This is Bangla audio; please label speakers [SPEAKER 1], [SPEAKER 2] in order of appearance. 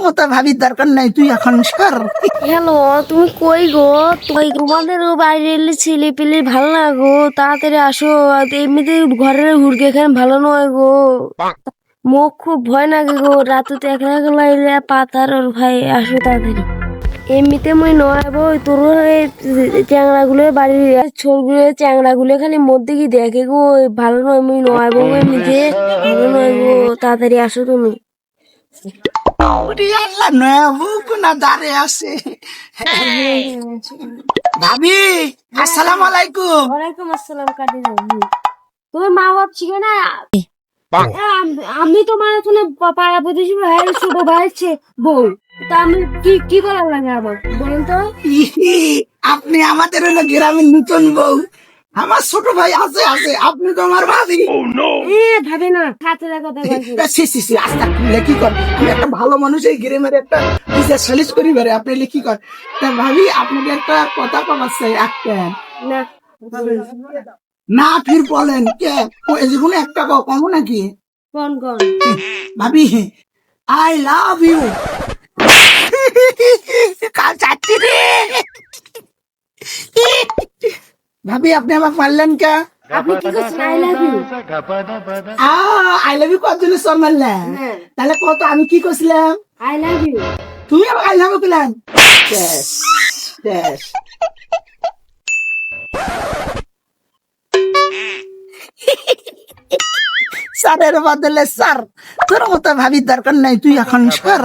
[SPEAKER 1] মতো ভাবির দরকার নাই, তুই এখন সর।
[SPEAKER 2] হ্যালো, তুমি কই গো? তোমাদের বাইরে ছেলে পেলে ভালো না গো, তাড়াতাড়ি আসো। আর এমনিতে ঘরের হুড়কে এখানে ভালো নয় গো। মুখ খুব ভয় লাগে গো, রাতুতে একলা একলা এলে পাতার ওর ভাই আসো তাড়াতাড়ি। এমনিতে মই নয় গো, তোর চ্যাংড়া গুলো বাড়ির ছোটগুলো চ্যাংড়া গুলো খালি মধ্যে কি দেখে গো, ভালো নয় মই নয় গো, এমনিতে ভালো নয় গো, তাড়াতাড়ি আসো তুমি।
[SPEAKER 1] ওরে আল্লাহ, নয়া বুক না দাঁড়ে আছে। ভাবি, আসসালামু আলাইকুম।
[SPEAKER 2] ওয়ালাইকুম আসসালাম, কাটি যাবো। তোমার মা বাপ ছিল না? আমি তোমার এখানে পাড়া প্রতিবেশী ভাই ছোট ভাই বউ। তা আমি কি কি করার লাগে আবার বলেন তো?
[SPEAKER 1] ইহি, আপনি আমাদের হলো গ্রামের নতুন বউ। আমার ছোট ভাই আছে আছে, আপনি তো আমার ভাবি।
[SPEAKER 2] ভাবে না হাতে কথা বলছে।
[SPEAKER 1] সি আস্তে কি কর, আমি একটা ভালো মানুষ, এই গ্রামের একটা বিশেষ সালিশ করি বারে, আপনি কি কর। তা ভাবি, আপনাকে একটা কথা কবার চাই, একটা
[SPEAKER 2] না
[SPEAKER 1] না ফির বলেন কে, যে কোনো একটা কম নাকি।
[SPEAKER 2] কোন কোন
[SPEAKER 1] ভাবি, আই লাভ ইউ। কাল যাচ্ছি রে। ভাবি, আপনি আমাকে মারলেন কে?
[SPEAKER 2] আপনি কি করছেন? I love you.
[SPEAKER 1] I love you কত জনের সব মারলেন? তাহলে কত আমি কি করছিলাম?
[SPEAKER 2] I love you.
[SPEAKER 1] তুমি আমাকে আই লাভ ইউ করলেন? শেষ শেষ। স্যারের বদলে স্যার, তোর মতো ভাবির দরকার নাই, তুই এখন সর।